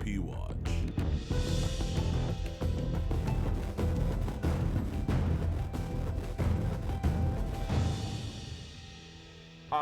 EDP Watch.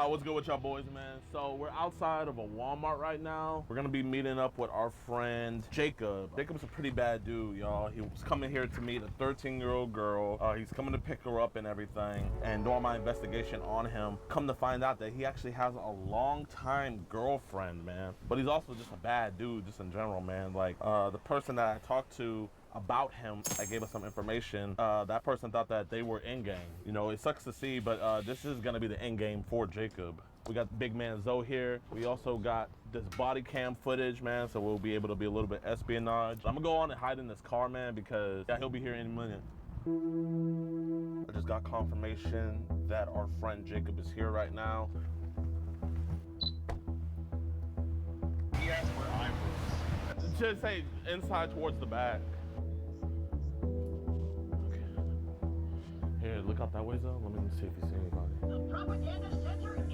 What's good with y'all boys, man? So we're outside of a Walmart right now. We're gonna be meeting up with our friend Jacob. Jacob's a pretty bad dude, y'all. He was coming here to meet a 13-year-old girl. He's coming to pick her up and everything. And doing my investigation on him, come to find out that he actually has a long-time girlfriend, man. But he's also just a bad dude, just in general, man. Like, the person that I talked to about him, I gave us some information. That person thought that they were in-game. You know, it sucks to see, but this is gonna be the in-game for Jacob. We got big man Zoe here. We also got this body cam footage, man, so we'll be able to be a little bit espionage. I'm gonna go on and hide in this car, man, because yeah, he'll be here any minute. I just got confirmation that our friend Jacob is here right now. He asked where I was. Just say inside towards the back. Here, look out that way, though. Let me see if you see anybody. The propaganda center is...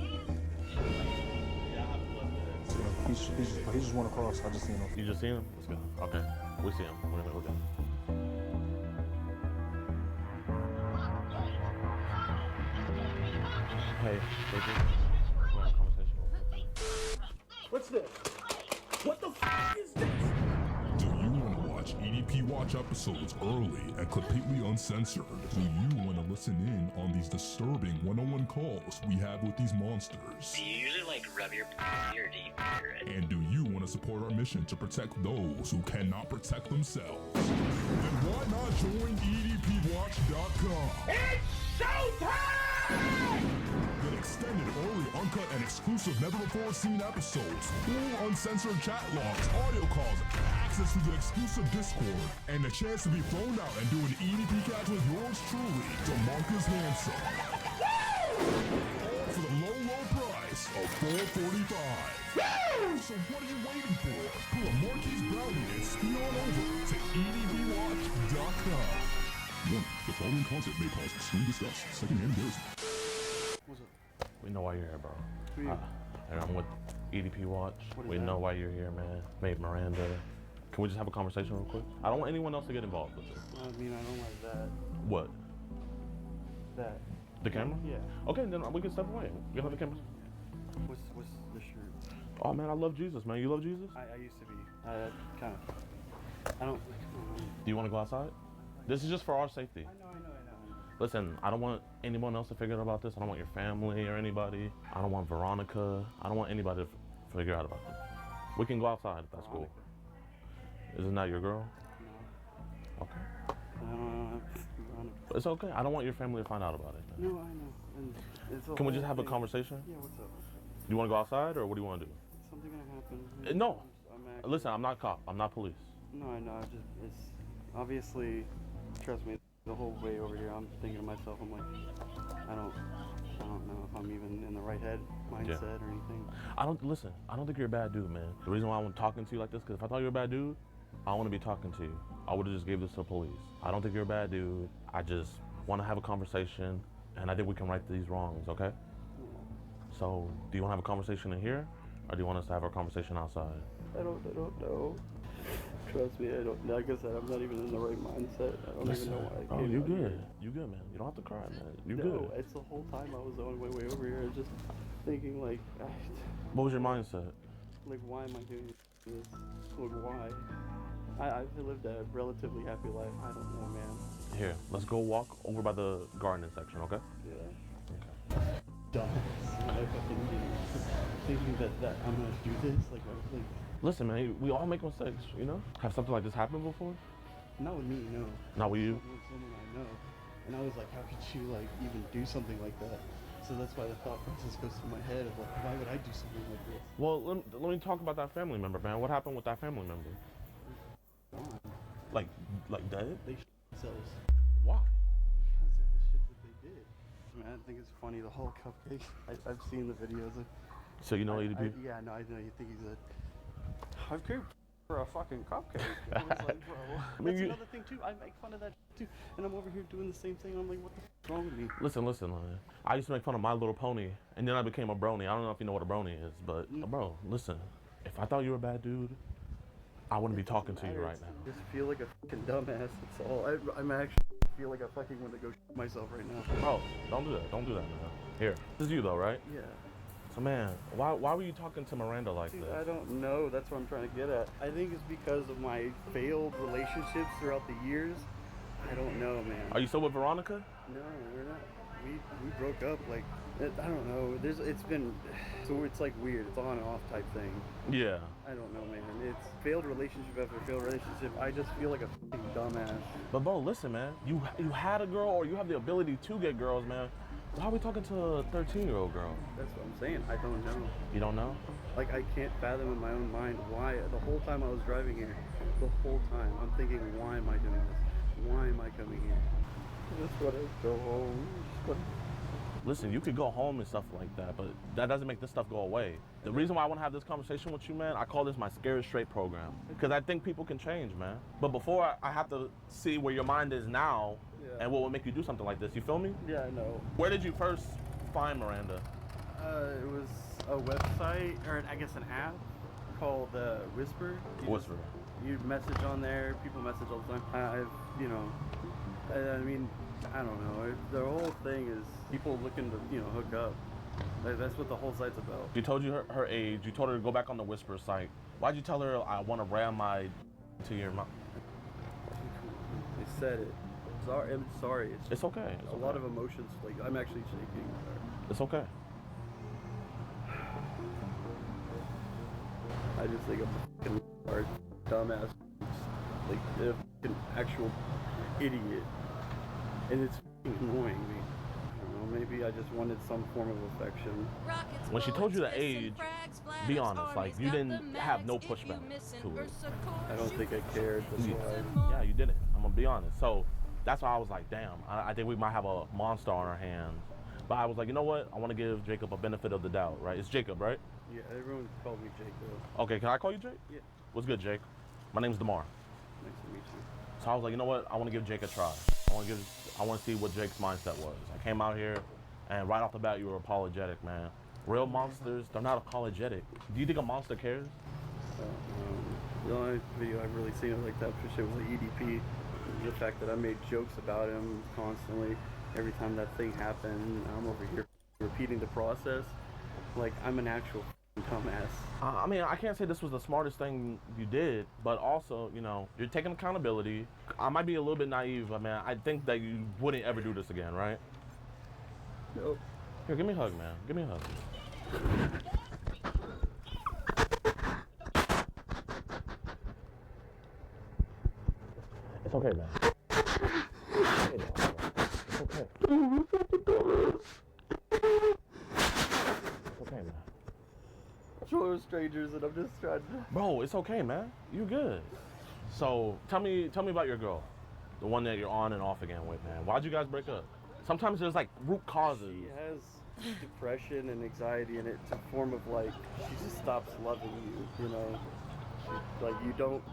He just went across. I just seen him. You just seen him? Let's go. Okay. We see him. Wait a minute, we're good. Hey, Jacob. You want a conversation? What's this? What the f is this? Do you want to watch EDP Watch episodes early and completely uncensored? Do you want to listen in on these disturbing one-on-one calls we have with these monsters? Do you usually like rub your or do you hear it? And do you want to support our mission to protect those who cannot protect themselves? Then why not join EDPWatch.com? It's showtime! Get extended, early, uncut, and exclusive never-before-seen episodes, full uncensored chat logs, audio calls, access to the exclusive Discord, and the chance to be flown out and do an EDP catch with yours truly, DeMarcus Hanson. All for the low, low price of $4.45. So what are you waiting for? Pull a Marquise Brownie and speed on over to EDPWatch.com. Warning, the following content may cause extreme disgust, secondhand embarrassment. What's up? We know why you're here, bro. Who are you? And I'm with EDP Watch. What is We that? know why you're here, man. Made Miranda. Can we just have a conversation real quick? I don't want anyone else to get involved with it. I mean, I don't like that. What? That. The camera? Yeah. Okay, then we can step away. You don't have the camera? What's the shirt? Oh, man, I love Jesus, man. You love Jesus? I used to be. I kind of. I don't. Do you want to go outside? This is just for our safety. I know. Listen, I don't want anyone else to figure out about this. I don't want your family or anybody. I don't want Veronica. I don't want anybody to figure out about this. We can go outside if that's cool. Isn't that your girl? No. Okay. I don't know. It's okay. I don't want your family to find out about it. Then. No, I know. And it's Can we just have a conversation? Yeah, what's up? You want to go outside or what do you want to do? Something gonna happen. No. I'm actually, Listen, I'm not cop. I'm not police. No, I know. It's obviously, trust me, the whole way over here, I'm thinking to myself, I'm like, I don't know if I'm even in the right mindset or anything. I don't think you're a bad dude, man. The reason why I'm talking to you like this, because if I thought you were a bad dude, I want to be talking to you. I would have just gave this to the police. I don't think you're a bad dude. I just want to have a conversation, and I think we can right these wrongs, okay? So, do you want to have a conversation in here, or do you want us to have our conversation outside? I don't know. Trust me, like I said, I'm not even in the right mindset. I don't even know why I came Oh, you out good. here. You good, man. You don't have to cry, man. You No, good. it's the whole time I was on my way over here. I was just thinking like, What was your mindset? like why am I doing this? Like why? I've lived a relatively happy life. I don't know, man. Here, let's go walk over by the gardening section, okay? Yeah. Dumbass. I fucking thinking that I'm gonna do this. Like. Listen, man, we all make mistakes, you know? Have something like this happen before? Not with me, no. Not with you? With someone I know. And I was like, how could you like even do something like that? So that's why the thought process goes through my head of like, why would I do something like this? Well, let me talk about that family member, man. What happened with that family member? Like dead? They themselves. Why? Because of the shit that they did. I mean, I think it's funny, the whole cupcake. I've seen the videos of... So you know EDP? Yeah, no, I know you think he's a... I've creeped for a fucking cupcake. I was like, bro, that's another thing too. I make fun of that too. And I'm over here doing the same thing. I'm like, what the f is wrong with me? Listen, man. I used to make fun of My Little Pony, and then I became a brony. I don't know if you know what a brony is, but bro, listen. If I thought you were a bad dude, I wouldn't be talking to you right now. I just feel like a fucking dumbass. That's all. I'm actually feel like I fucking want to go myself right now. Bro, don't do that. Don't do that, man. Here, this is you though, right? Yeah. So man, why were you talking to Miranda like Dude, this? I don't know. That's what I'm trying to get at. I think it's because of my failed relationships throughout the years. I don't know, man. Are you still with Veronica? No, we're not. We broke up. Like, I don't know. It's been, so it's like weird. It's on and off type thing. Yeah. I don't know, man. It's failed relationship after failed relationship. I just feel like a fucking dumbass. But bro, listen, man. You had a girl, or you have the ability to get girls, man. Why are we talking to a 13-year-old girl? That's what I'm saying. I don't know. You don't know? Like, I can't fathom in my own mind why. The whole time I was driving here, the whole time, I'm thinking, why am I doing this? Why am I coming here? I just want to go home. Listen, you could go home and stuff like that, but that doesn't make this stuff go away. The reason why I want to have this conversation with you, man, I call this my Scared Straight program. Because I think people can change, man. But before, I have to see where your mind is now and what would make you do something like this. You feel me? Yeah, I know. Where did you first find Miranda? It was a website, or I guess an app called Whisper. Whisper. You message on there, people message all the time. I mean, I don't know. The whole thing is people looking to, hook up. That's what the whole site's about. You told you her age. You told her to go back on the Whisper site. Why'd you tell her I want to ram my to your mouth? They said it. Sorry, I'm sorry. It's okay. It's a lot of emotions. Like, I'm actually shaking. It's okay. I just think I'm a fucking hard, dumbass, like a fucking actual idiot, and it's fucking annoying me. I don't know, maybe I just wanted some form of affection. When she told you the age, be honest, like you didn't have no pushback to it. I don't think I cared. That's why. Yeah, you didn't. I'm gonna be honest. So that's why I was like, damn, I think we might have a monster on our hands. But I was like, you know what? I want to give Jacob a benefit of the doubt, right? It's Jacob, right? Yeah, everyone called me Jake though. Okay, can I call you Jake? Yeah. What's good, Jake? My name's DeMar. Nice to meet you. So I was like, you know what? I want to give Jake a try. I want to see what Jake's mindset was. I came out here, and right off the bat, you were apologetic, man. Real monsters, they're not apologetic. Do you think a monster cares? The only video I've really seen of like that for shit was like EDP. The fact that I made jokes about him constantly every time that thing happened. I'm over here repeating the process like I'm an actual dumbass. I mean, I can't say this was the smartest thing you did, but also, you're taking accountability. I might be a little bit naive, but man, I think that you wouldn't ever do this again, right? Nope. Here, give me a hug, man. Give me a hug. It's okay, man. It's okay. It's okay, man. We're strangers and I'm just trying to... Bro, it's okay, man. You good. So, tell me about your girl. The one that you're on and off again with, man. Why'd you guys break up? Sometimes there's like root causes. She has depression and anxiety, and it's a form of like, she just stops loving you, Like, you don't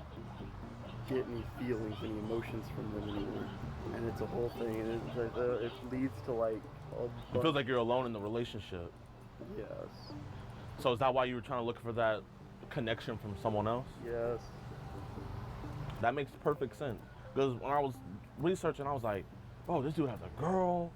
get any feelings, any emotions from them anymore. And it's a whole thing, and it leads to like... It feels like you're alone in the relationship. Yes. So is that why you were trying to look for that connection from someone else? Yes. That makes perfect sense. Because when I was researching, I was like, bro, this dude has a girl.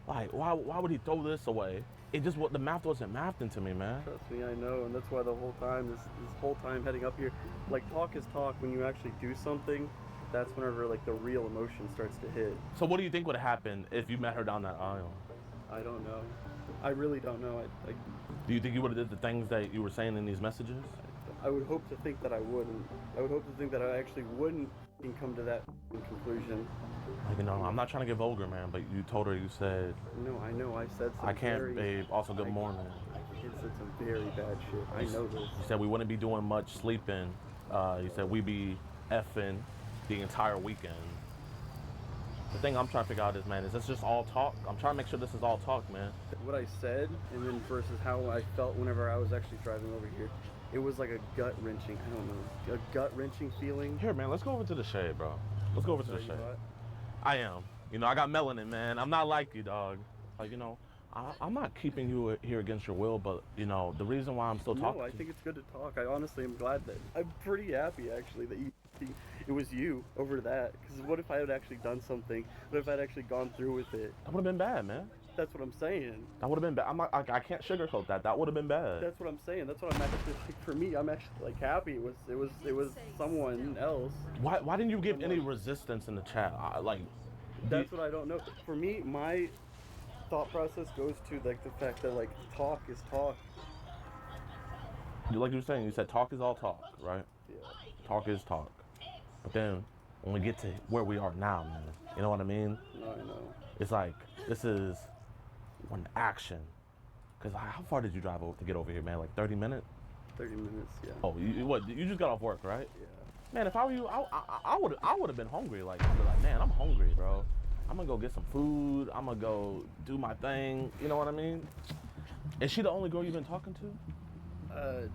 Like, why would he throw this away? It just, the math wasn't mathed into me, man. Trust me, I know, and that's why the whole time, this whole time heading up here, like, talk is talk. When you actually do something, that's whenever, like, the real emotion starts to hit. So what do you think would have happened if you met her down that aisle? I don't know. I really don't know. Do you think you would have did the things that you were saying in these messages? I would hope to think that I wouldn't. I would hope to think that I actually wouldn't come to that conclusion. Like, I'm not trying to get vulgar, man, but you told her, you said... No, I know, I said some I can't, babe. Also, good morning. I said some very bad shit. I know this. You said we wouldn't be doing much sleeping. You said we'd be effing the entire weekend. The thing I'm trying to figure out is, man, is this just all talk? I'm trying to make sure this is all talk, man. What I said, and then versus how I felt whenever I was actually driving over here, it was like a gut-wrenching, I don't know, a gut-wrenching feeling. Here, man, let's go over to the shade, bro. Let's go over to the shade. What? I am. I got melanin, man. I'm not like you, dog. Like, I'm not keeping you here against your will, but you know the reason why I'm still talking. No, I think it's good to talk. I honestly am glad that I'm pretty happy actually that it was you over that. Because what if I had actually done something? What if I'd actually gone through with it? That would have been bad, man. That's what I'm saying. That would have been bad. I can't sugarcoat that. That would have been bad. That's what I'm saying. That's what I'm actually like, for me. I'm actually like happy. It was someone else. Why didn't you give any resistance in the chat? That's what I don't know. For me, my thought process goes to like the fact that like talk is talk. Like you were saying, you said talk is all talk, right? Yeah. Talk is talk. But then when we get to where we are now, man, you know what I mean? No, I know. It's like this is one action. Cause how far did you drive over to get over here, man? Like 30 minutes? 30 minutes, yeah. Oh, you just got off work, right? Yeah. Man, if I were you, I would have been hungry. Like, I'd be like, man, I'm hungry, bro. I'm gonna go get some food. I'm gonna go do my thing. You know what I mean? Is she the only girl you've been talking to?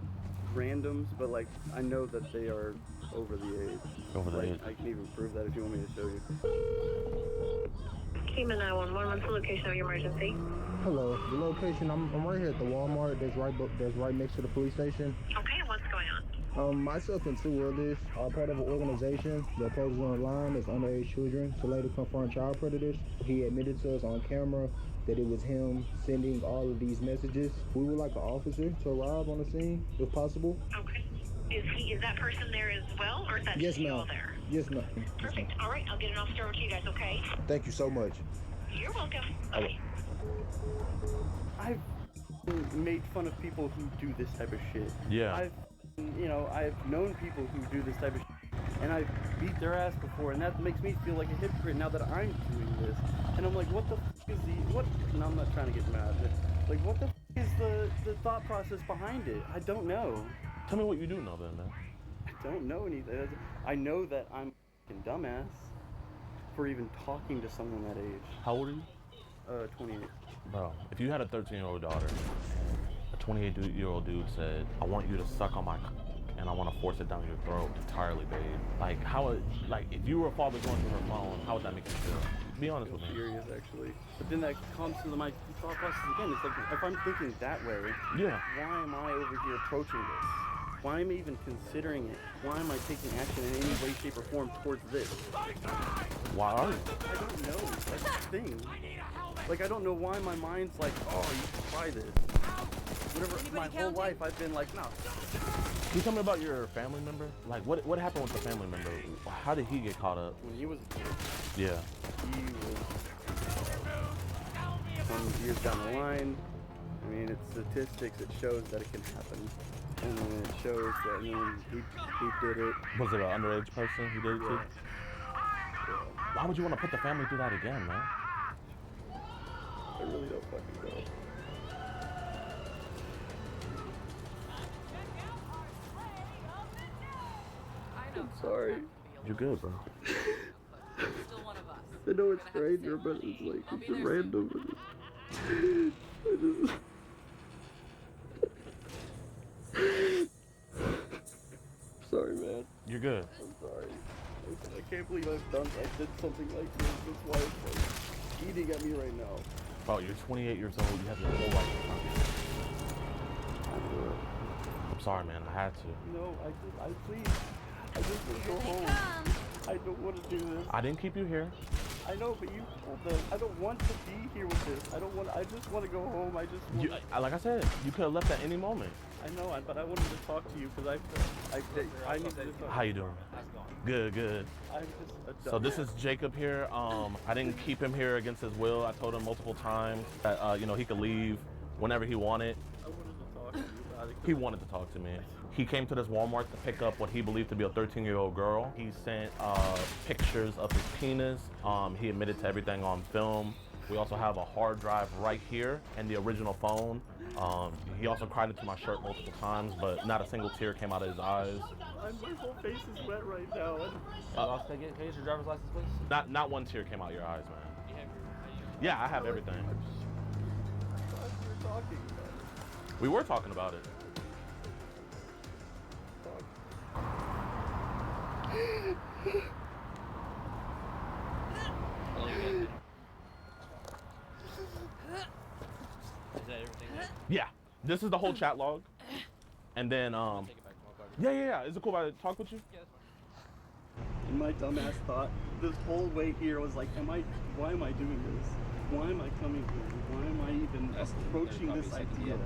Randoms, but like I know that they are over the age. Over the age. I can even prove that if you want me to show you. Kima 911, what's the location of your emergency? Hello, the location, I'm right here at the Walmart that's right next to the police station. Okay, what's going on? Myself and two others are part of an organization that focuses on line as underage children to later confront child predators. He admitted to us on camera that it was him sending all of these messages. We would like an officer to arrive on the scene, if possible. Okay. Is that person there as well, or is that Yes, just you all ma'am. there? Yes, ma'am. Perfect. All right, I'll get an officer over to you guys, okay? Thank you so much. You're welcome. Bye. I've made fun of people who do this type of shit. Yeah. I've known people who do this type of shit, and I've beat their ass before, and that makes me feel like a hypocrite now that I'm doing this. And I'm like, what the f is what? No, I'm not trying to get mad, but like, what the f is the thought process behind it? I don't know. Tell me what you do know then, man. I don't know anything. I know that I'm a f***ing dumbass for even talking to someone that age. How old are you? 28. Bro, if you had a 13-year-old daughter and a 28-year-old dude said, I want you to suck on my c and I want to force it down your throat entirely, babe. Like, if you were a father going through her phone, how would that make you feel? Be honest with me. Furious, actually. But then that comes to my thought process again. It's like, if I'm thinking that way, Yeah. why am I over here approaching this? Why am I even considering it? Why am I taking action in any way, shape, or form towards this? Why are you? I don't know. That's the thing. Like, I don't know why my mind's like, oh, you should try this. Whatever, my whole life I've been like, no. Can you tell me about your family member? Like, what happened with the family member? How did he get caught up? When he was a kid, Yeah. he was some years down the line. I mean, it's statistics. It shows that it can happen. And then it shows that he did it. Was it an underage person who did it too? Why would you want to put the family through that again, man? I really don't fucking know. I'm sorry. You're good, bro. I know it's stranger, but it's like, it's just random. Sorry, man. You're good. I'm sorry. I can't believe I did something like this. That's why it's like eating at me right now. Bro, you're 28 years old. You have your whole life in front of you. I'm sorry, man. I had to. No, I just want to go home. I don't want to do this. I didn't keep you here. I know, but you told them. I don't want to be here with this. I just want to go home. I just want Like I said, you could have left at any moment. I know, but I wanted to talk to you because I need to talk. How you doing? Good, good. I'm just a So this is Jacob here. I didn't keep him here against his will. I told him multiple times that he could leave whenever he wanted. I wanted to talk to you about it. He wanted to talk to me. He came to this Walmart to pick up what he believed to be a 13-year-old girl. He sent pictures of his penis. He admitted to everything on film. We also have a hard drive right here and the original phone. He also cried into my shirt multiple times, but not a single tear came out of his eyes. My whole face is wet right now. Can you use your driver's license, please? Not one tear came out of your eyes, man. Yeah, I have everything. We're talking about it. We were talking about it. Is that everything? Yeah. This is the whole chat log. And then, Take it back to my car. yeah. Is it cool if I talk with you? Yeah, that's fine. And my dumbass thought this whole way here was like, why am I doing this? Why am I coming here? Why am I even approaching this idea?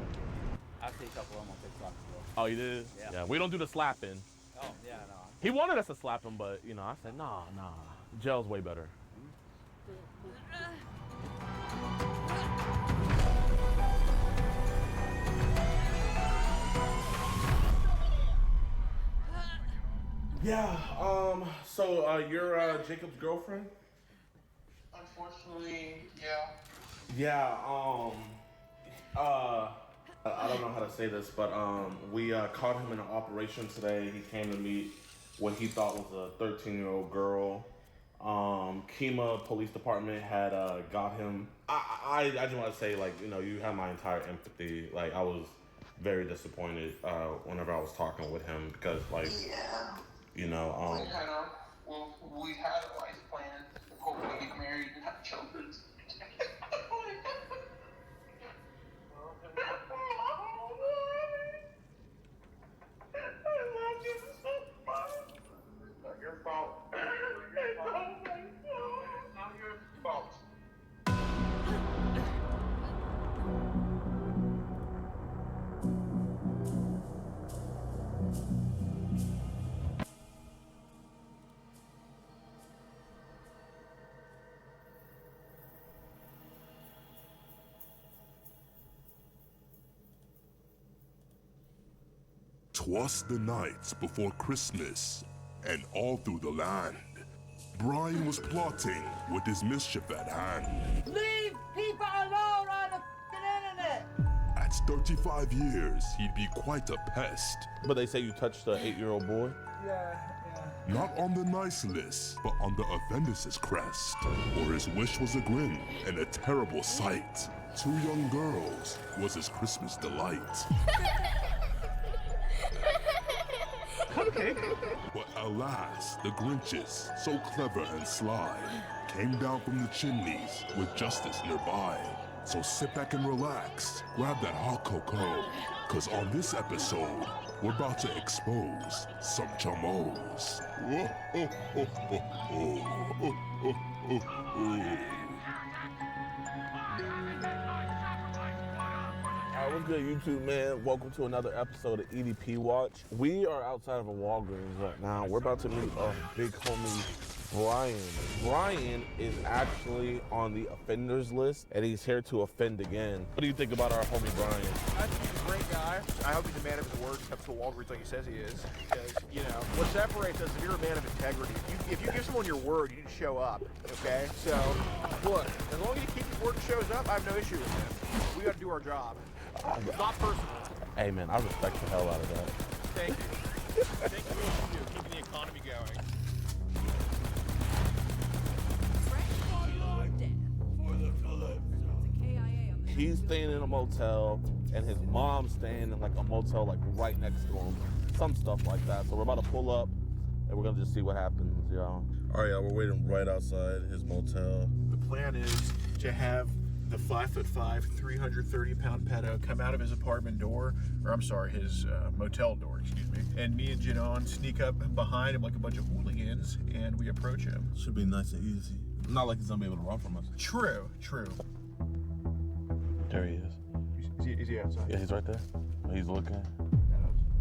I say couple of them on TikTok as well. Oh, you did? Yeah. We don't do the slapping. Oh, yeah, no. He wanted us to slap him, but, you know, I said, nah. Gel's way better. Yeah, so you're Jacob's girlfriend? Unfortunately, yeah. Yeah, I don't know how to say this, but we caught him in an operation today. He came to meet what he thought was a 13-year-old girl. Kemah Police Department had got him. I just want to say, like, you know, you have my entire empathy. Like, I was very disappointed whenever I was talking with him because, like, you know, we had a life plan. Hopefully get married and have children. It's not your fault. It's not your fault. Twas the night before Christmas, and all through the land, Brian was plotting with his mischief at hand. Leave people alone on the f***ing internet! At 35 years, he'd be quite a pest. but they say you touched an 8-year-old boy? Yeah. Not on the nice list, but on the offender's crest, where his wish was a grin and a terrible sight. 2 young girls was his Christmas delight. Okay. But alas, the Grinches, so clever and sly, came down from the chimneys with justice nearby. So sit back and relax, grab that hot cocoa, cause on this episode, we're about to expose some chamos. What's good, YouTube, man? Welcome to another episode of EDP Watch. We are outside of a Walgreens right now. We're about to meet our big homie, Brian. Brian is actually on the offenders list, and he's here to offend again. What do you think about our homie, Brian? I think he's a great guy. I hope he's a man of his word and comes to Walgreens like he says he is. Because, you know, what separates us is you're a man of integrity. If you give someone your word, you need to show up, okay? So, look, as long as you keep your word and shows up, I have no issue with him. We got to do our job. Not personal. Hey, man, I respect the hell out of that. Thank you. Thank you for what you do, keeping the economy going. He's staying in a motel, and his mom's staying in like a motel like right next to him. Some stuff like that. So we're about to pull up, and we're gonna just see what happens, y'all. All right, y'all, we're waiting right outside his motel. The plan is to have the 5'5", 330-pound pedo come out of his apartment door, or I'm sorry, his motel door, excuse me. And me and Janon sneak up behind him like a bunch of hooligans, and we approach him. Should be nice and easy. Not like he's gonna be able to run from us. True. There he is. Is he outside? Yeah, he's right there. He's looking.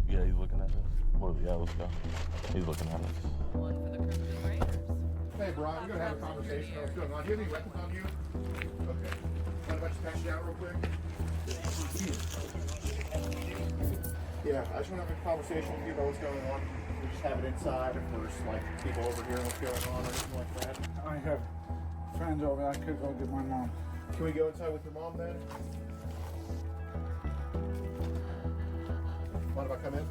Yeah, he's looking at us. Well, yeah, let's go. He's looking at us. One for the Christian Raiders. Hey, Brian, we're gonna have a conversation. What's going on? Do you have any weapons on you? Okay. Mind if I just patch you out real quick? Yeah, I just want to have a conversation with you about what's going on. We just have it inside if there's like people over here and what's going on or anything like that. I have friends over there. I could go get my mom. Can we go inside with your mom then? Mind if I come in?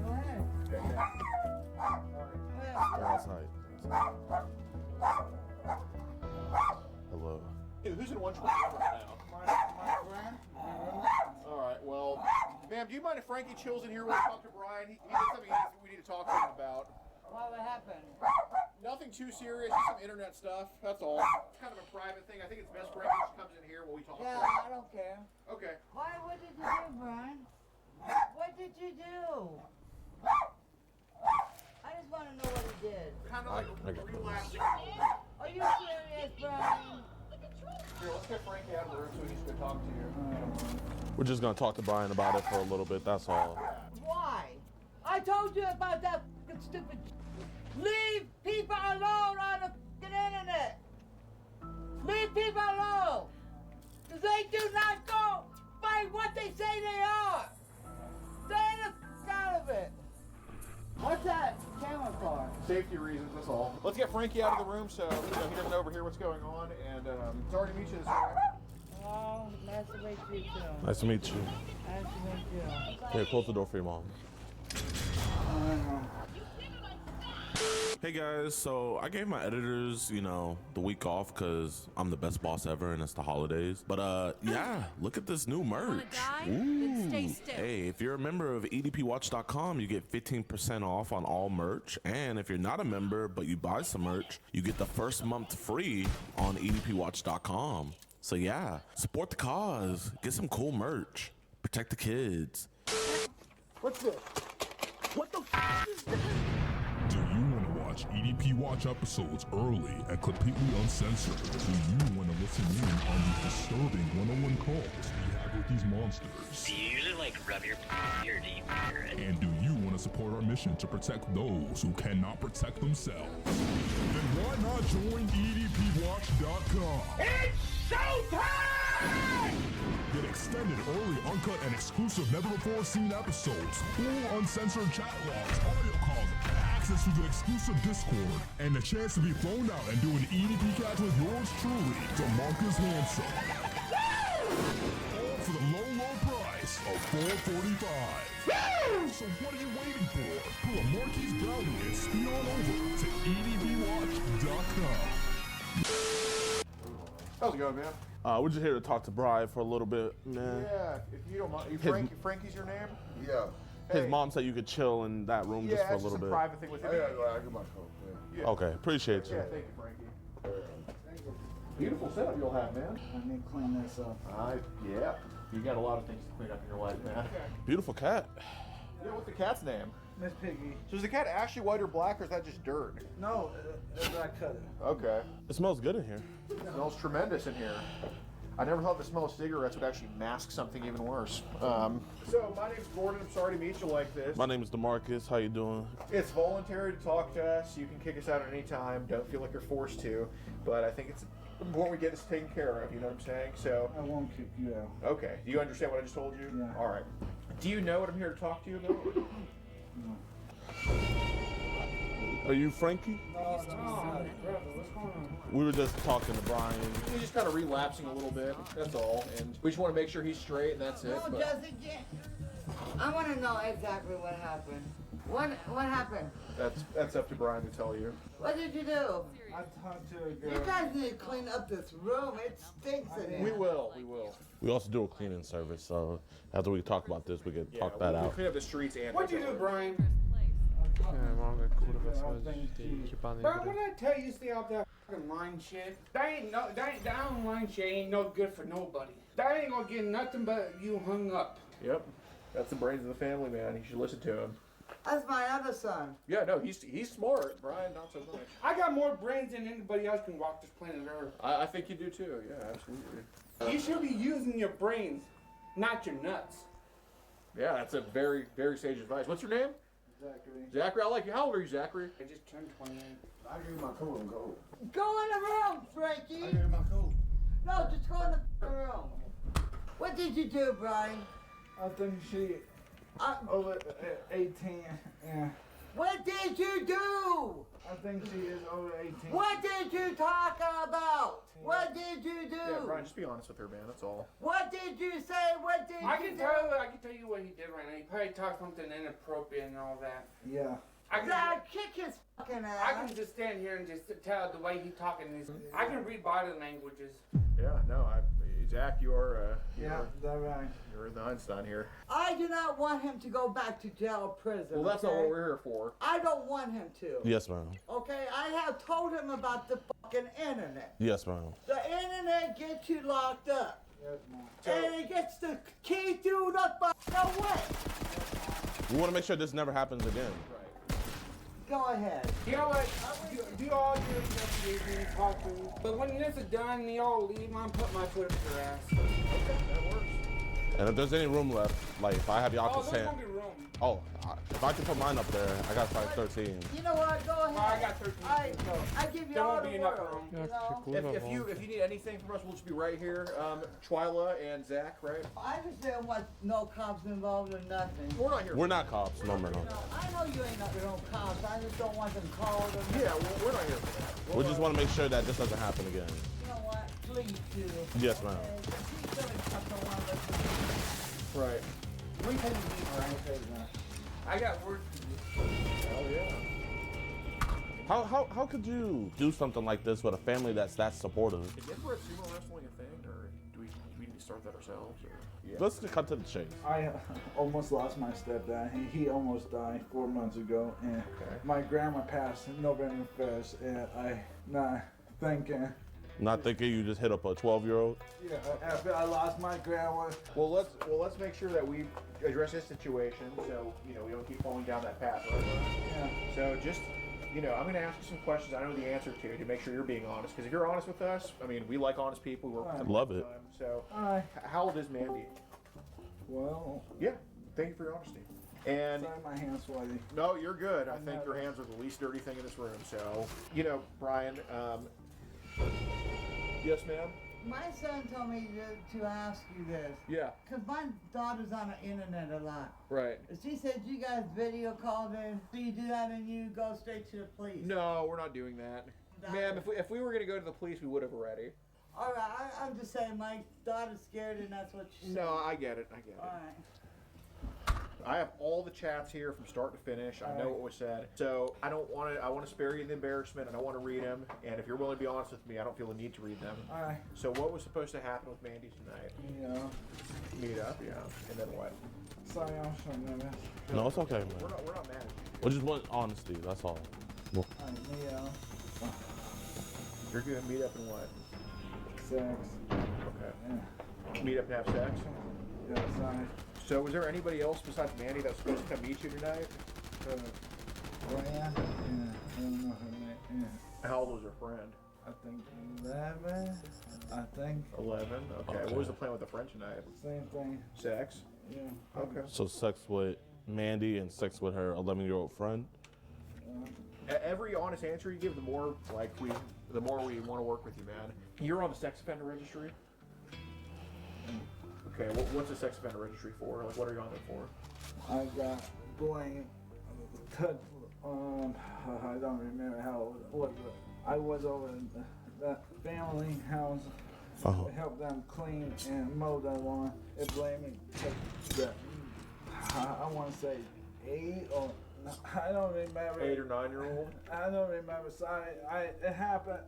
Go ahead. Okay. Outside. Hello. Hey, who's in 120 right now? All right, well, ma'am, do you mind if Frankie chills in here while we talk to Brian? He has something we need to talk to him about. What happened? Nothing too serious, just some internet stuff. That's all. It's kind of a private thing. I think it's best Frankie just comes in here while we talk. Yeah, I don't care. Okay. Why? What did you do, Brian? What did you do? I just want to know what he did. Kind of like relaxing. Are you serious, Brian? Here, let's get Frankie out of the room so he can talk to you. We're just gonna talk to Brian about it for a little bit. That's all. Why? I told you about that fucking stupid. Leave people alone on the fucking internet. Leave people alone. Cause they do not go by what they say they are. Stay the fuck out of it. What's that camera for? Safety reasons, that's all. Let's get Frankie out of the room so he doesn't overhear what's going on. And sorry to meet you this morning. Oh, nice to meet you too. Nice to meet you. Nice to meet you. Here, close the door for your mom. Hey guys, so I gave my editors, the week off because I'm the best boss ever and it's the holidays. But yeah, look at this new merch. Ooh. Stay still. Hey, if you're a member of edpwatch.com, you get 15% off on all merch. And if you're not a member but you buy some merch, you get the first month free on edpwatch.com. So yeah, support the cause. Get some cool merch. Protect the kids. What's this? What the f is this? Do you want to watch EDP Watch episodes early and completely uncensored? Do you want to listen in on these disturbing one-on-one calls we have with these monsters? Do you usually rub your or do you finger it? And do you want to support our mission to protect those who cannot protect themselves? Then why not join EDPWatch.com? It's showtime! Get extended, early, uncut, and exclusive never-before-seen episodes, full uncensored chat logs, audio calls, access to the exclusive Discord, and the chance to be flown out and do an EDP catch with yours truly, DeMarcus Hanson. All for the low price of $4.45. So what are you waiting for? Pull a Marquis brownie and speed on over to EDPWatch.com. How's it going, man? We're just here to talk to Brian for a little bit, man. Yeah, if you don't mind. Frankie's your name? Yeah. His mom said you could chill in that room just for a little bit. Yeah, private thing with him. I get my coat. Yeah. Okay, appreciate you. Yeah, thank you, Frankie. Beautiful setup you'll have, man. I need to clean this up. Yeah. You got a lot of things to clean up in your life, man. Beautiful cat. Yeah, what's the cat's name? Miss Piggy. So is the cat actually white or black, or is that just dirt? No, I cut it. Okay. It smells good in here. It smells tremendous in here. I never thought the smell of cigarettes would actually mask something even worse. So my name's Gordon. I'm sorry to meet you like this. My name is DeMarcus. How you doing? It's voluntary to talk to us. You can kick us out at any time. Don't feel like you're forced to. But I think it's important we get this taken care of. You know what I'm saying? So I won't kick you out. Okay. Do you understand what I just told you? Yeah. All right. Do you know what I'm here to talk to you about? No. Are you Frankie? No, brother, what's going on? We were just talking to Brian. He's just kind of relapsing a little bit. That's all. And we just want to make sure he's straight, and that's it. No, but- does it get? I want to know exactly what happened. What happened? That's up to Brian to tell you. What did you do? I talked to a girl. You guys need to clean up this room. It stinks in here. We will. We also do a cleaning service, so after we talk about this, we could talk that we'll out. clean up the streets and. What'd you do, Brian? Bro, when I tell you stay off that fucking line shit, that online shit ain't no good for nobody. That ain't gonna get nothing but you hung up. Yep. That's the brains of the family, man. You should listen to him. That's my other son. Yeah, no, he's smart. Brian, not so much. I got more brains than anybody else can walk this planet Earth. I think you do too. Yeah, absolutely. You should be using your brains, not your nuts. Yeah, that's a very, very sage advice. What's your name? Zachary. Zachary, I like you. How old are you, Zachary? I just turned 28. I give you my coat and go. Go in the room, Frankie. I give you my coat. No, just go in the room. What did you do, Brian? I think she over 18. Yeah. What did you do? I think she is over 18. What did you talk about? What did you do? Yeah, Brian, just be honest with her, man. That's all. What did you say? What did I you can do? I can tell you what he did right now. He probably talked something inappropriate and all that. Yeah. I can kick his fucking ass. I can just stand here and just tell the way he talking. I can read body languages. Yeah, no, Zach, you're that's right. you're the Einstein here. I do not want him to go back to jail or prison. Well, that's not what we're here for. I don't want him to. Yes, ma'am. Okay, I have told him about the fucking internet. Yes, ma'am. The internet gets you locked up. Yes, ma'am. And it gets the key through the fucking way. We want to make sure this never happens again. Go ahead. You know what? Do all your investigation, talk to me. But when this is done and you all leave, I'm putting my foot up your ass. Okay, that works. And if there's any room left, like if I have y'all Oh, there's consent. gonna be room. Oh, if I can put mine up there, I got size 13. You know what? Go ahead. I got 13. I give you There all won't the be enough world. room. You know? If you need anything from us, we'll just be right here. Twyla and Zach, right? I understand what no cops involved or nothing. We're not here. We're not cops, no, no. I know you ain't not your own cops. I just don't want them called. Or Yeah, we're not here for that. We just want to make sure that this doesn't happen again. You know what? Please do. Yes, ma'am. Right. We can meet right. I got work to do. Hell yeah. How could you do something like this with a family that's that supportive? Is ever sumo wrestling a thing, or do we need to start that ourselves? Or? Yeah. Let's just cut to the chase. I almost lost my stepdad. He almost died 4 months ago, and my grandma passed November 1st, and I not thinking. Not thinking you just hit up a 12-year-old? Yeah, after I lost my grandma. Well, let's make sure that we address this situation, so we don't keep falling down that path, right? Yeah. So just. I'm going to ask you some questions I know the answer to make sure you're being honest. Because if you're honest with us, I mean, we like honest people. We work with them Love all the it. time. So, Hi. how old is Mandy? Well. Yeah. Thank you for your honesty. And Sorry, my hands sweaty. no, you're good. I think your hands are the least dirty thing in this room. So, Brian. Yes, ma'am. My son told me to ask you this. Yeah. Because my daughter's on the internet a lot. Right. She said you guys video called in. So you do that and you go straight to the police. No, we're not doing that, ma'am. If we were going to go to the police, we would have already. All right, I'm just saying my daughter's scared and that's what she said. No, I get it. All right. I have all the chats here from start to finish. I know what was said. So I want to spare you the embarrassment. I don't want to read them. And if you're willing to be honest with me, I don't feel the need to read them. All right. So what was supposed to happen with Mandy tonight? Yeah. Meet up, yeah. And then what? Sorry, I'm so nervous. No, it's okay, man. We're not mad at you. We just want honesty, that's all. Well, Yeah. You're going to meet up and what? Sex. Okay. Yeah. Meet up and have sex? Yeah, sorry. So was there anybody else besides Mandy that was supposed to come meet you tonight? Brian? Yeah. I don't know her name. Yeah. How old was her friend? I think 11. I think. 11? Okay. What was the plan with the friend tonight? Same thing. Sex? Yeah. Okay. so sex with Mandy and sex with her 11-year-old friend? Every honest answer you give, the more we want to work with you, man. You're on the sex offender registry. Okay, what's the sex offender registry for? Like, what are you on there for? I got going. I don't remember how it was. I was over in that family house. Help them clean and mow that lawn. It blamed me. I want to say 8 or I don't remember. 8 or 9-year-old. I don't remember. Sorry, it happened.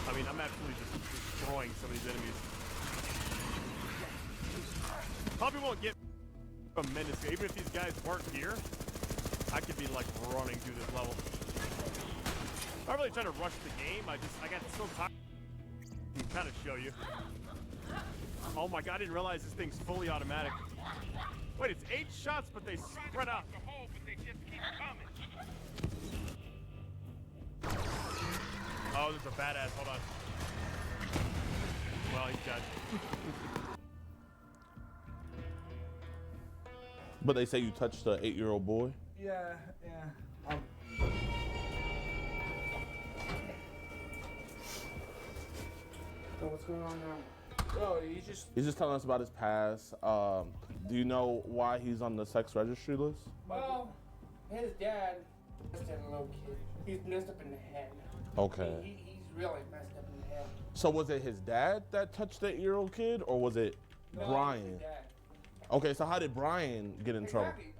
I mean, I'm absolutely just destroying some of these enemies. Probably won't get tremendous. Even if these guys weren't here, I could be like running through this level. I'm not really trying to rush the game. I got so tired. I can kind of show you. Oh my god, I didn't realize this thing's fully automatic. Wait, it's 8 shots, but they spread out. Oh, there's a badass. Hold on. Well, he's dead. But they say you touched the 8-year-old boy? Yeah. So what's going on now? Oh, He's just telling us about his past. Do you know why he's on the sex registry list? Well, his dad just a little kid. He's messed up in the head. Okay. He's really messed up in the head. So was it his dad that touched the 8-year-old kid, or was it No, Brian? His dad. Okay, so how did Brian get in trouble? Exactly.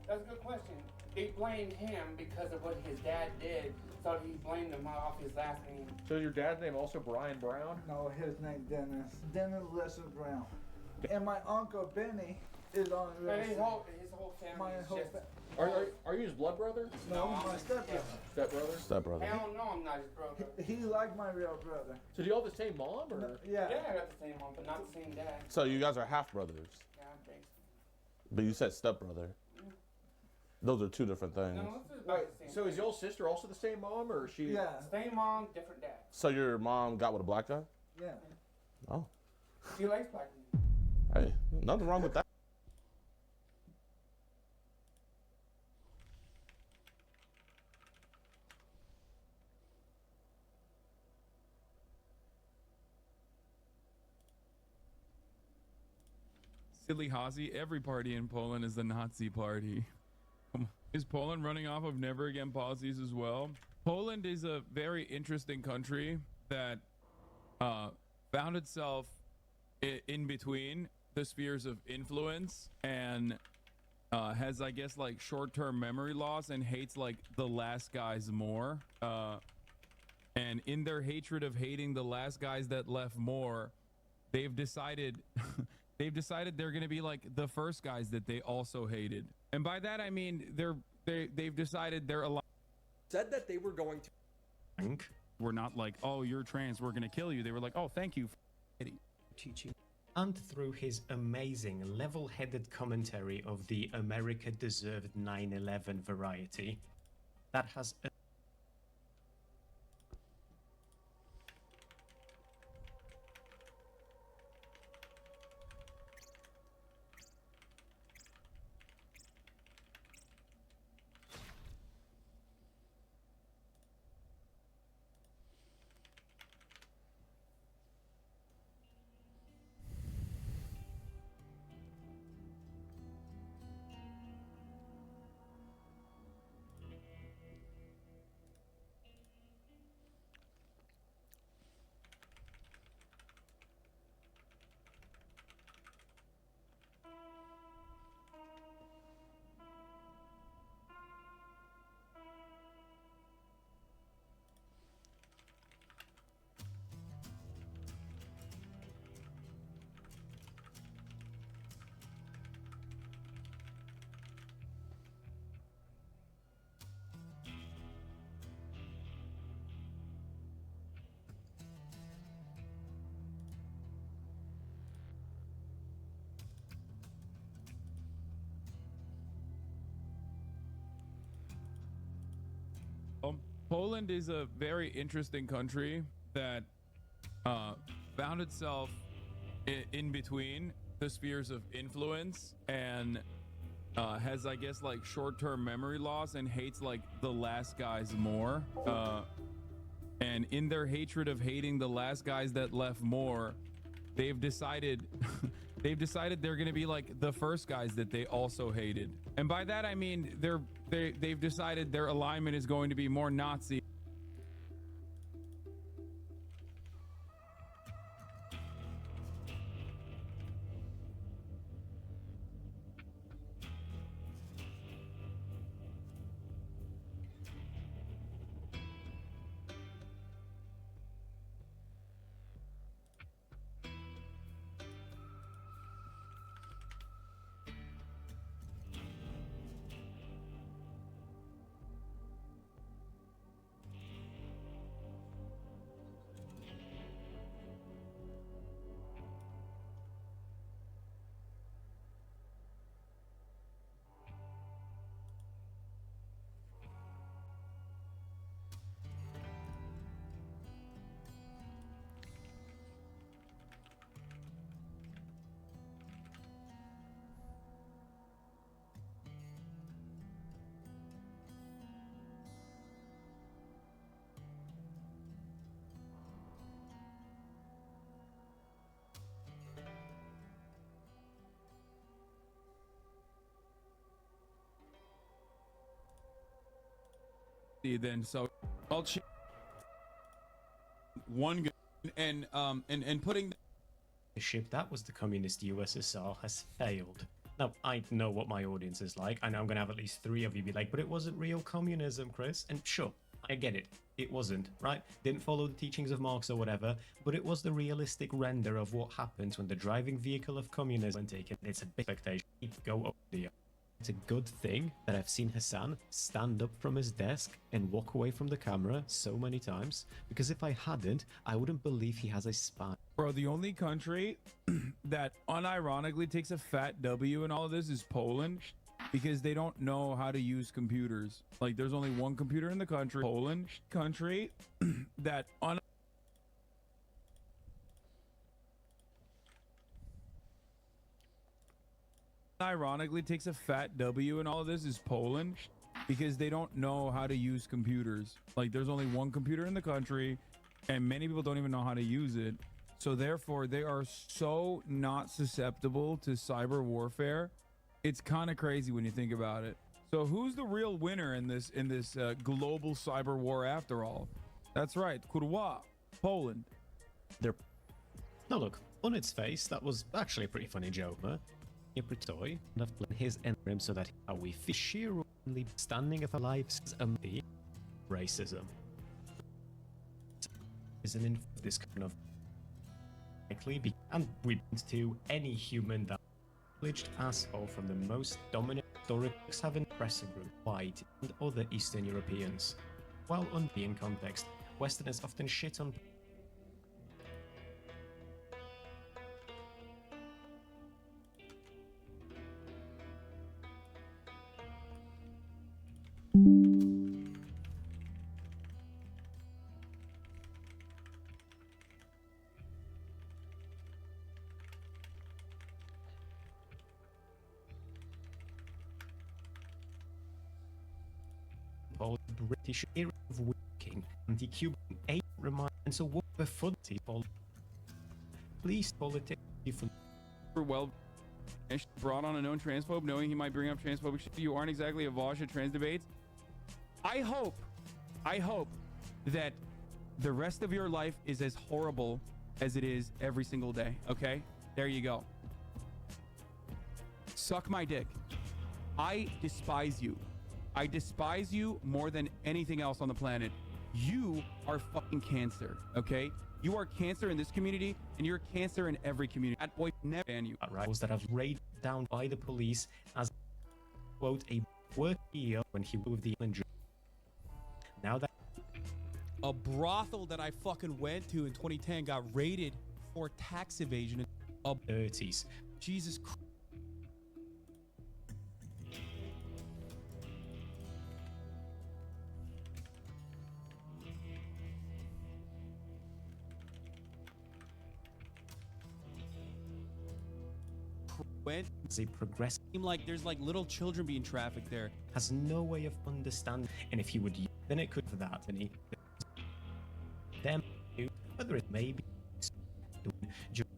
That's a good question. They blamed him because of what his dad did, so he blamed him off his last name. So is your dad's name also Brian Brown? No, his name Dennis. Dennis Lesser Brown. And my uncle Benny is on the And his whole family is just... Are you his blood brother? No, my stepbrother. Stepbrother? Stepbrother. Hell no, I'm not his brother. He's like my real brother. So do you all have the same mom, or? Yeah. Yeah, I got the same mom, but not the same dad. So you guys are half brothers, Yeah, I'm big. but you said stepbrother. Those are two different things. No, this is about the same So is thing. your sister also the same mom, or is she? Yeah. Same mom, different dad. So your mom got with a black guy? Yeah. Oh, He likes black men. hey, nothing wrong with that. Silly Hazy, every party in Poland is the Nazi party. Is Poland running off of never again policies as well? Poland is a very interesting country that found itself in between the spheres of influence and has, I guess, like short-term memory loss and hates like the last guys more. And in their hatred of hating the last guys that left more, they've decided they're going to be like the first guys that they also hated. And by that I mean they've decided they're alive. Said that they were going to. We're not like, oh, you're trans, we're going to kill you. They were like, oh, thank you. Teaching. And through his amazing level-headed commentary of the America deserved 9/11 variety that has Poland is a very interesting country that found itself in between the spheres of influence and has, I guess, like short-term memory loss and hates like the last guys more. And in their hatred of hating the last guys that left more, they've decided they're going to be like the first guys that they also hated. And by that I mean they've decided their alignment is going to be more Nazi. then so I'll one gun and putting the ship that was the communist USSR has failed. Now, I know what my audience is like. I know I'm going to have at least 3 of you be like, but it wasn't real communism, Chris. And sure, I get it. It wasn't, right? Didn't follow the teachings of Marx or whatever, but it was the realistic render of what happens when the driving vehicle of communism is taken. It's a big expectation. Go up the. It's a good thing that I've seen Hassan stand up from his desk and walk away from the camera so many times, because if I hadn't, I wouldn't believe he has a spine. Bro, the only country that unironically takes a fat W in all of this is Poland, because they don't know how to use computers. Like, there's only one computer in the country. Poland country that ironically takes a fat W in all of this is Poland, because they don't know how to use computers. Like, there's only one computer in the country and many people don't even know how to use it, so therefore they are so not susceptible to cyber warfare. It's kind of crazy when you think about it. So who's the real winner in this global cyber war after all? That's right, Kurwa, Poland. Now look, on its face, that was actually a pretty funny joke, huh? Toy and I've played his interim so that how we feel sheer only standing of our lives the racism isn't in this kind of likely be and we to any human that privileged asshole from the most dominant historics have impressive group white and other Eastern Europeans. While on the in context, Westerners often shit on British era of working anti-Cuban aid remind and so what before police politics well brought on a known transphobe knowing he might bring up transphobic shit. You aren't exactly a Vosh at trans debates. I hope that the rest of your life is as horrible as it is every single day. Okay, there you go. Suck my dick. I despise you. I despise you more than anything else on the planet. You are fucking cancer, okay? You are cancer in this community, and you're cancer in every community. That boy never ban you. Rivals that have raided down by the police as quote a work year when he was with the injury. Now that a brothel that I fucking went to in 2010 got raided for tax evasion in the 30s. Jesus Christ. They progress seem like there's like little children being trafficked there. Has no way of understanding, and if he would then it could for that and he them whether it may be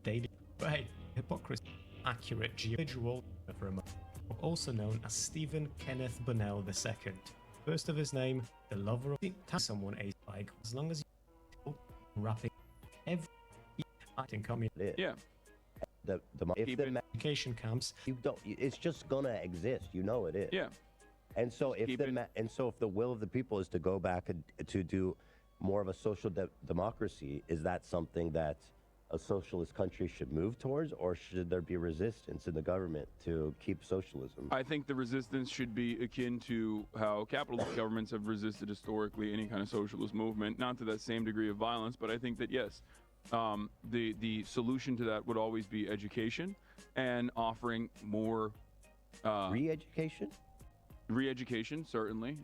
daily right hypocrisy accurate individual for a moment, also known as Stephen Kenneth Bonnell II, first of his name, the lover of someone a like as long as you rapping every acting community. Yeah. If the education camps, you don't. It's just gonna exist. You know it is. Yeah. And so if the will of the people is to go back to do more of a social democracy, is that something that a socialist country should move towards, or should there be resistance in the government to keep socialism? I think the resistance should be akin to how capitalist governments have resisted historically any kind of socialist movement, not to that same degree of violence, but I think that yes. The solution to that would always be education and offering more re-education, certainly.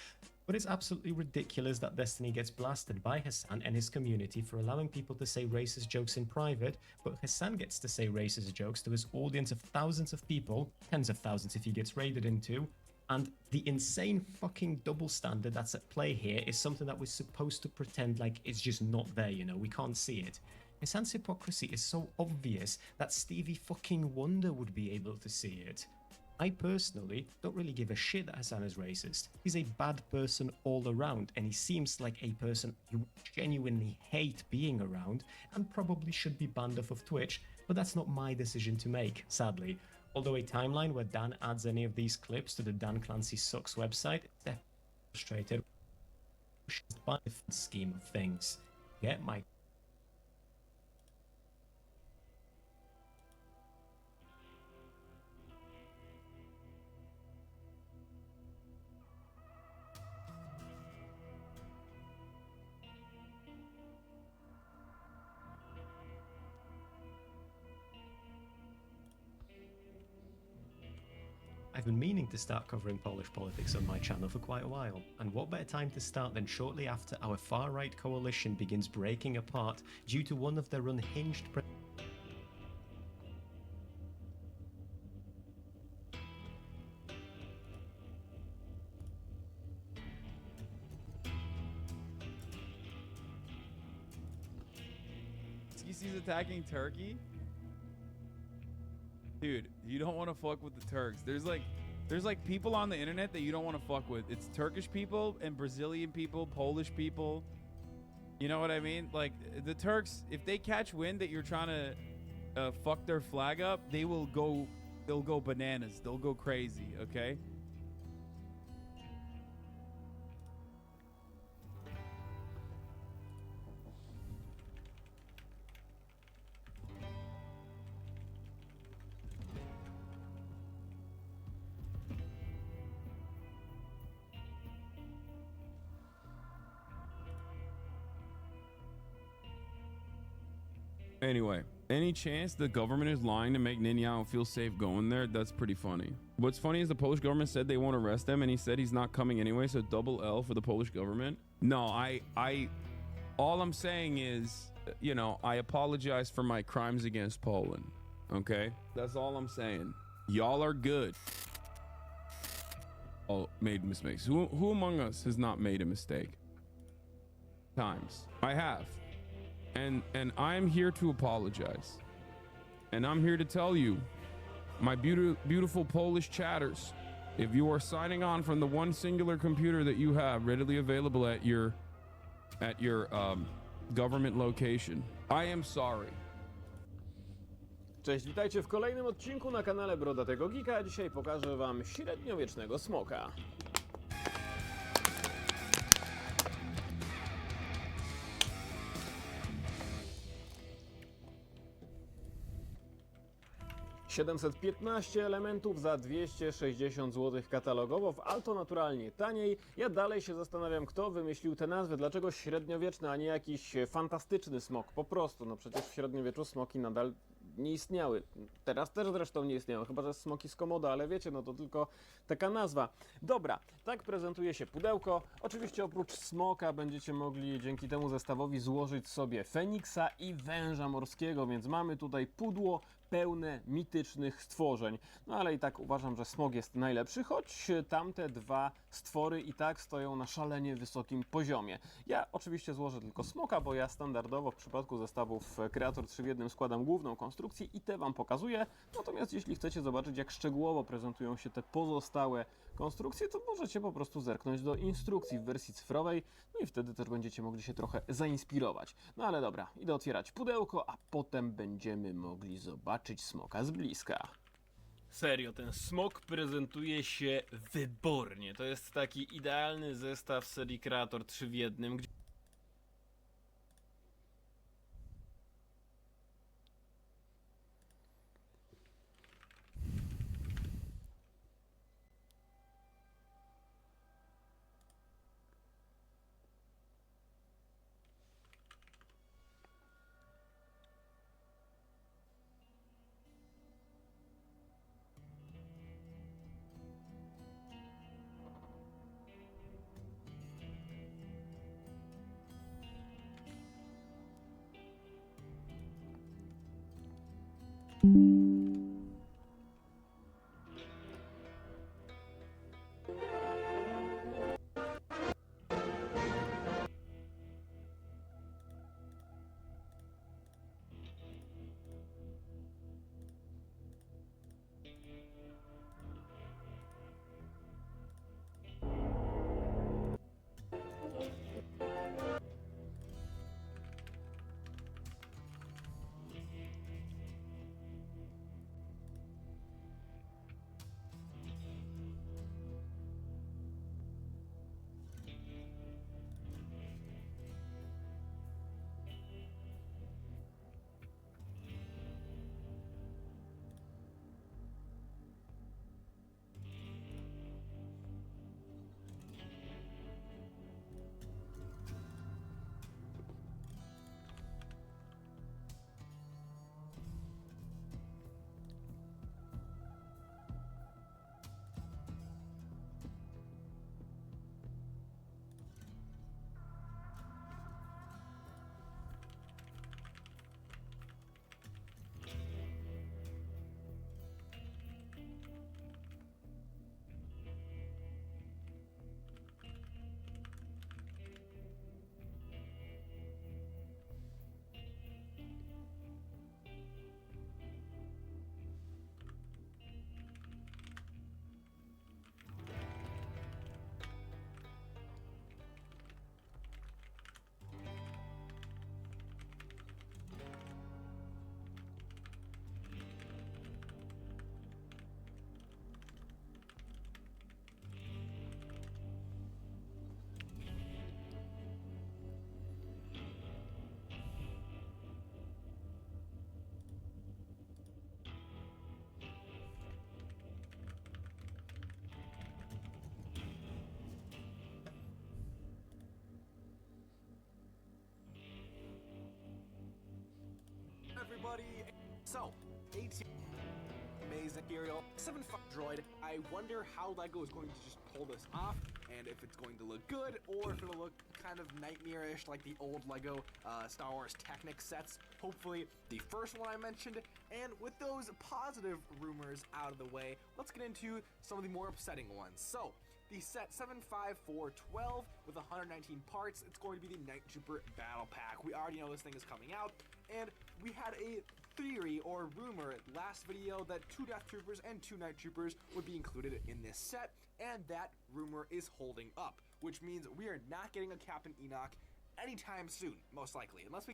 But it's absolutely ridiculous that Destiny gets blasted by Hassan and his community for allowing people to say racist jokes in private, but Hassan gets to say racist jokes to his audience of thousands of people, tens of thousands if he gets raided into. And the insane fucking double standard that's at play here is something that we're supposed to pretend like it's just not there, you know, we can't see it. Hassan's hypocrisy is so obvious that Stevie fucking Wonder would be able to see it. I personally don't really give a shit that Hassan is racist. He's a bad person all around, and he seems like a person you genuinely hate being around and probably should be banned off of Twitch, but that's not my decision to make, sadly. Although a timeline where Dan adds any of these clips to the Dan Clancy Sucks website, they're frustrated by the scheme of things. Get my I've been meaning to start covering Polish politics on my channel for quite a while, and what better time to start than shortly after our far-right coalition begins breaking apart due to one of their unhinged He's attacking Turkey? Dude, you don't want to fuck with the Turks. There's like people on the internet that you don't want to fuck with. It's Turkish people and Brazilian people, Polish people. You know what I mean? Like the Turks, if they catch wind that you're trying to fuck their flag up, they'll go bananas. They'll go crazy, okay? Anyway, any chance the government is lying to make Netanyahu feel safe going there? That's pretty funny. What's funny is the Polish government said they won't arrest him, and he said he's not coming anyway, so double L for the Polish government. No, all I'm saying is, you know, I apologize for my crimes against Poland, okay? That's all I'm saying. Y'all are good. Oh, made mistakes. Who among us has not made a mistake? Times. I have. And I'm here to apologize. And I'm here to tell you, my beautiful Polish chatters, if you are signing on from the one singular computer that you have readily available at your government location, I am sorry. Cześć, witajcie w kolejnym odcinku na kanale Brodatego Geeka. Dzisiaj pokażę wam średniowiecznego smoka. $715 elementów za 260 zł katalogowo, w Alto naturalnie taniej. Ja dalej się zastanawiam, kto wymyślił te nazwy, dlaczego średniowieczny, a nie jakiś fantastyczny smok. Po prostu, no przecież w średniowieczu smoki nadal nie istniały. Teraz też zresztą nie istnieją, chyba że smoki z Komodo, ale wiecie, no to tylko taka nazwa. Dobra, tak prezentuje się pudełko. Oczywiście oprócz smoka będziecie mogli dzięki temu zestawowi złożyć sobie feniksa i węża morskiego, więc mamy tutaj pudło pełne mitycznych stworzeń. No ale i tak uważam, że smok jest najlepszy, choć tamte dwa stwory i tak stoją na szalenie wysokim poziomie. Ja oczywiście złożę tylko smoka, bo ja standardowo w przypadku zestawów Creator 3 w 1 składam główną konstrukcję i te wam pokazuję. Natomiast jeśli chcecie zobaczyć, jak szczegółowo prezentują się te pozostałe konstrukcje, to możecie po prostu zerknąć do instrukcji w wersji cyfrowej, no i wtedy też będziecie mogli się trochę zainspirować. No ale dobra, idę otwierać pudełko, a potem będziemy mogli zobaczyć smoka z bliska. Serio, ten smok prezentuje się wybornie. To jest taki idealny zestaw serii Creator 3 w 1, gdzie everybody. So, 18 amazing material, 7.5 droid. I wonder how LEGO is going to just pull this off, and if it's going to look good, or if it'll look kind of nightmarish like the old LEGO Star Wars Technic sets. Hopefully, the first one I mentioned. And with those positive rumors out of the way, let's get into some of the more upsetting ones. So, the set 75412 with 119 parts, it's going to be the Night Trooper Battle Pack. We already know this thing is coming out, and we had a theory or rumor last video that 2 Death Troopers and 2 Night Troopers would be included in this set, and that rumor is holding up, which means we are not getting a Captain Enoch anytime soon, most likely, unless we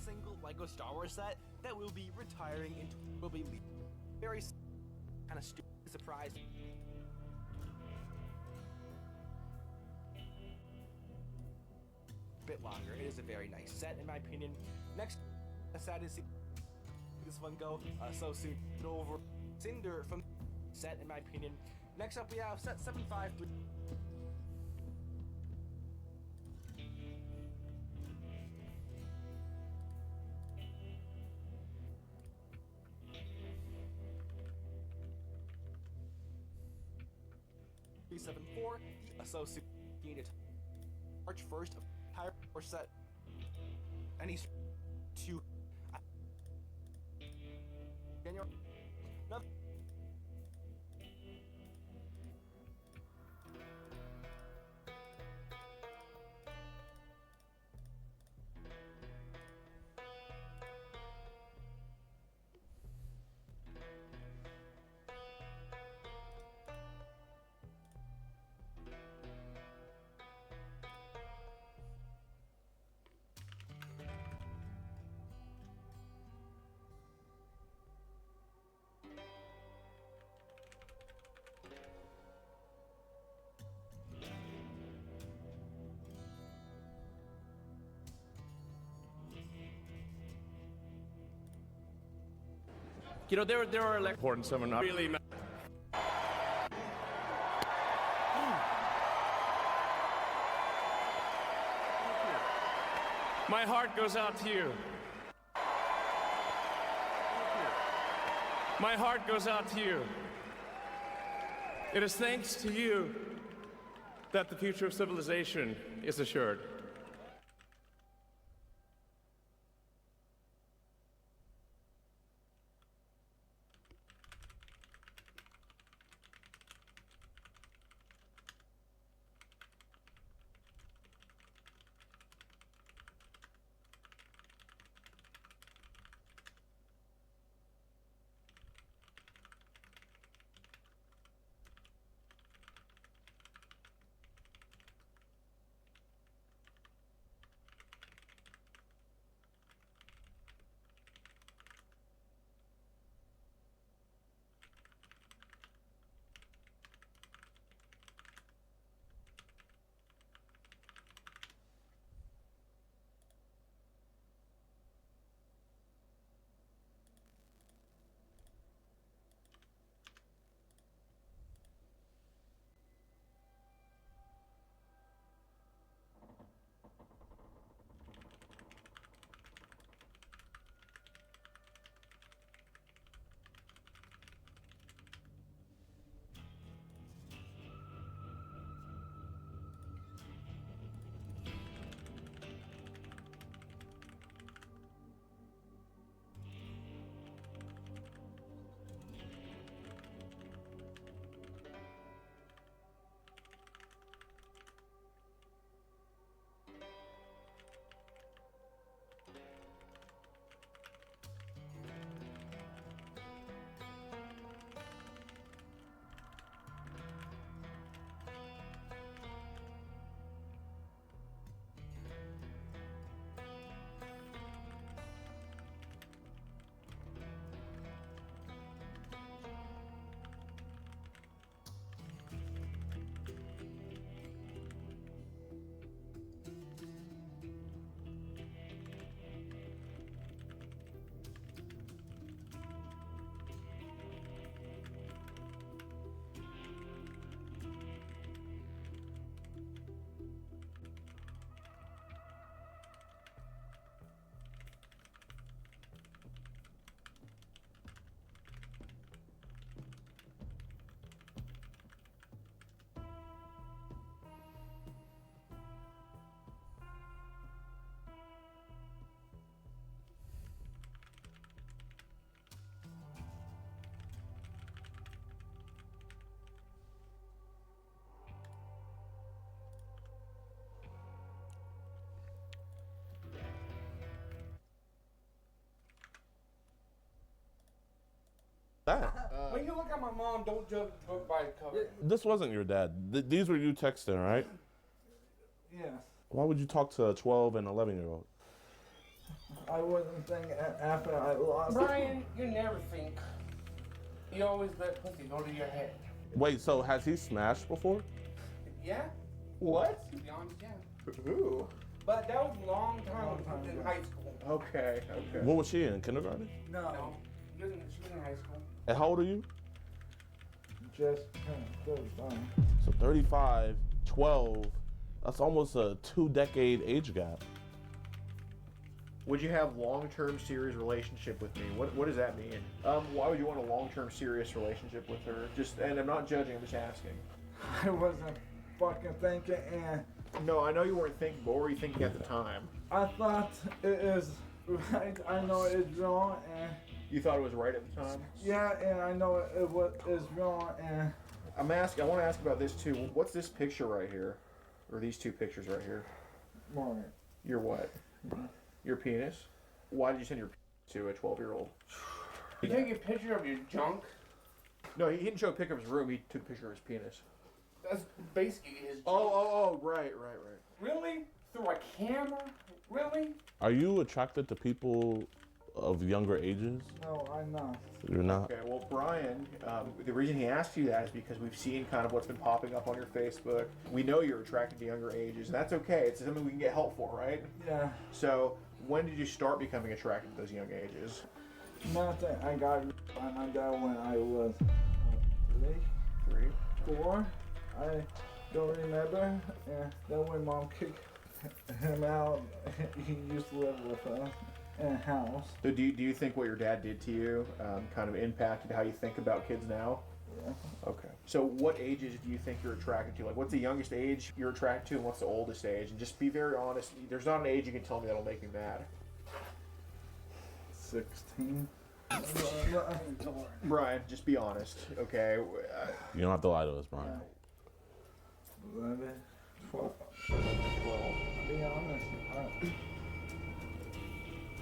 single LEGO Star Wars set that will be retiring and will be very kind of stupid surprise. Bit longer. It is a very nice set in my opinion. Next sad to see this one go so soon over Cinder from set in my opinion. Next up we have set 753. The associated March 1st of entire set. Any to January. Another You know, there are like important someone not really. My heart goes out to you. My heart goes out to you. It is thanks to you that the future of civilization is assured. mom, don't judge a book by the cover. This wasn't your dad. These were you texting, right? Yes. Why would you talk to a 12 and 11-year-old? I wasn't thinking after I lost. Brian, you never think. You always let pussy go to your head. Wait, so has he smashed before? Yeah? What? To be honest, yeah. Who? But that was a long time in high school. Okay, okay. What was she in? Kindergarten? No. She was in high school. And how old are you? Just 35. So 35, 12. That's almost a 2-decade age gap. Would you have long-term serious relationship with me? What does that mean? Why would you want a long-term serious relationship with her? And I'm not judging, I'm just asking. I wasn't fucking thinking, and no, I know you weren't thinking, but what were you thinking at the time? I thought it is right. I know it's wrong, and you thought it was right at the time? Yeah, and I know is wrong, and I want to ask about this too. What's this picture right here, or these two pictures right here? Right. Your what? Your penis? Why did you send your to a 12-year-old? You take a picture of your junk? No, he didn't show a picture of his room. He took a picture of his penis. That's basically his junk. Oh, right. Really? Through a camera? Really? Are you attracted to people of younger ages? No, I'm not. You're not? Okay, well, Brian, the reason he asked you that is because we've seen kind of what's been popping up on your Facebook. We know you're attracted to younger ages, and that's okay. It's something we can get help for, right? Yeah. So, when did you start becoming attracted to those young ages? Nothing. I got my dad when I was 3, 4. I don't remember. And then when mom kicked him out, he used to live with us in a house. So do you think what your dad did to you kind of impacted how you think about kids now? Yeah. Okay. So what ages do you think you're attracted to? Like, what's the youngest age you're attracted to, and what's the oldest age? And just be very honest. There's not an age you can tell me that'll make me mad. 16. Brian, just be honest, okay? You don't have to lie to us, Brian. 11, 12. Be honest.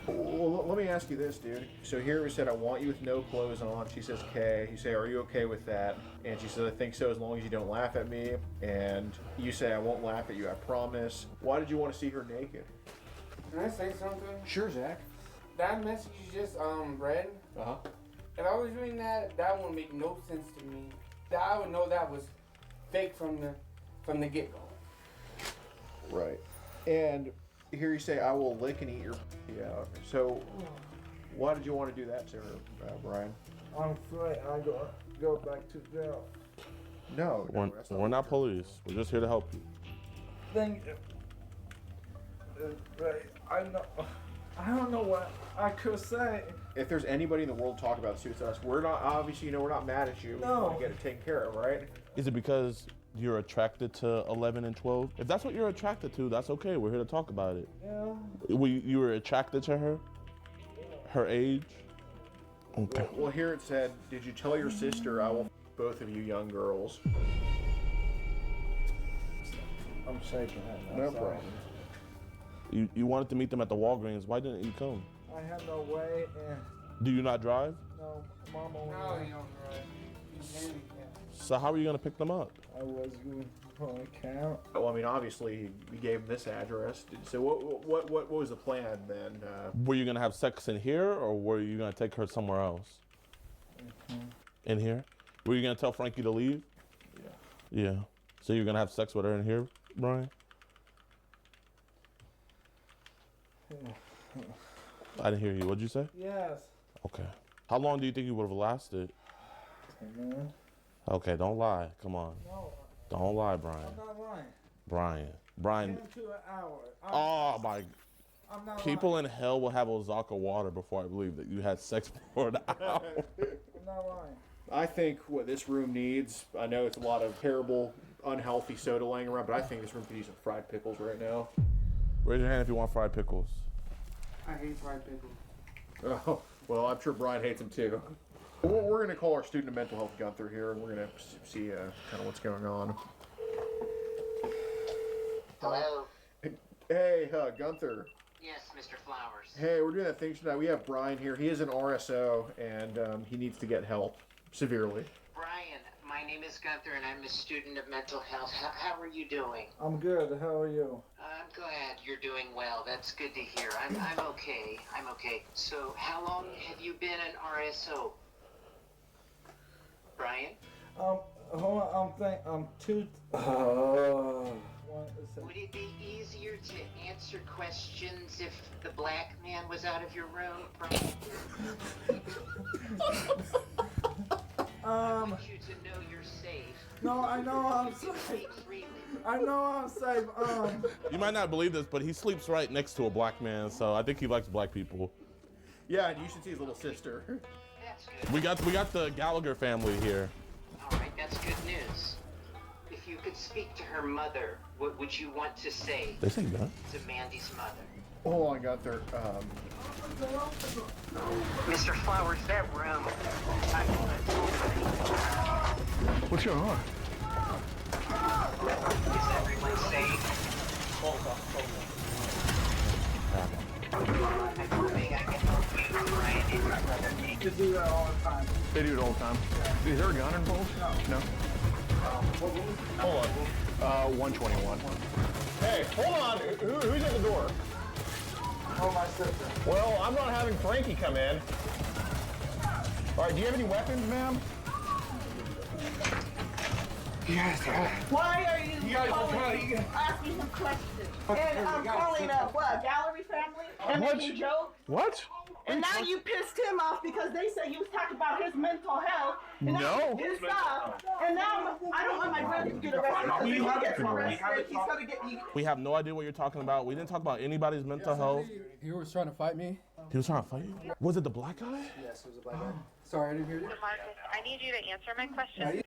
Well, let me ask you this, dude. So here we said, I want you with no clothes on. She says, okay. You say, are you okay with that? And she says, I think so, as long as you don't laugh at me. And you say, I won't laugh at you, I promise. Why did you want to see her naked? Can I say something? Sure, Zach. That message you just read. Uh-huh. If I was reading that wouldn't make no sense to me. I would know that was fake from the get-go. Right. And here you say, I will lick and eat your out. So, why did you want to do that to her, Brian? I'm afraid I go back to jail. No, we're not police. We're just here to help you. Thank you. I don't know what I could say. If there's anybody in the world talk about this, it's us. We're not, obviously, we're not mad at you. No. We want to get it taken care of, right? Is it because you're attracted to 11 and 12? If that's what you're attracted to, that's okay. We're here to talk about it. Yeah. You were attracted to her? Her age? Okay. Well, here it said, did you tell your sister I will both of you young girls? I'm shaking. No problem. You wanted to meet them at the Walgreens. Why didn't you come? I have no way, and Do you not drive? no, Mom only. No, you don't drive. He's handicapped. So how are you going to pick them up? I was going to count. Well, I mean, obviously, we gave him this address. So what was the plan then? Were you going to have sex in here, or were you going to take her somewhere else? In here? Were you going to tell Frankie to leave? Yeah. Yeah. So you're going to have sex with her in here, Brian? I didn't hear you. What'd you say? Yes. Okay. How long do you think you would have lasted? 10 minutes. Okay, don't lie. Come on. No. Don't lie, Brian. I'm not lying. Brian. 10 to an hour. Oh my. I'm not People in hell will have Ozaka water before I believe that you had sex for an hour. I'm not lying. I think what this room needs, I know it's a lot of terrible, unhealthy soda laying around, but I think this room could use some fried pickles right now. Raise your hand if you want fried pickles. I hate fried pickles. Oh, well, I'm sure Brian hates them too. We're going to call our student of mental health Gunther here, and we're going to see kind of what's going on. Hello? Hey, Gunther. Yes, Mr. Flowers. Hey, we're doing that thing tonight. We have Brian here. He is an RSO, and he needs to get help severely. Brian, My name is Gunther, and I'm a student of mental health. How are you doing? I'm good. How are you? I'm glad you're doing well. That's good to hear. I'm okay. I'm okay. So, how long have you been an RSO? Brian? Hold on. I'm two. Would it be easier to answer questions if the black man was out of your room, Brian? I want you to know you're safe. No, I know I'm safe. I know I'm safe. You might not believe this, but he sleeps right next to a black man, so I think he likes black people. Yeah, and you should see his little sister. That's good. We got the Gallagher family here. All right, that's good news. If you could speak to her mother, what would you want to say? They say that. To Mandy's mother. Oh, I got their, Mr. Flowers, that room. What's going on? Is everyone safe? I'm hoping I can help you, Brian. You do that all the time. They do it all the time. Is there a gun involved? No. Hold on. 121. Hey, hold on. Who's at the door? Oh, my sister. Well, I'm not having Frankie come in. All right, do you have any weapons, ma'am? Yes. Why are you, You guys are calling, asking some questions? And I'm calling what, gallery family? And What? making jokes? What? And now you pissed him off because they said you was talking about his mental health. And now No. you pissed off. And now I don't want my brother to get arrested. Because if he gets arrested, he's going to get... We have no idea what you're talking about. We didn't talk about anybody's mental health. He was trying to fight me. He was trying to fight you? Was it the black guy? Yes, it was a black guy. Sorry, I didn't hear you. Marcus, I need you to answer my question.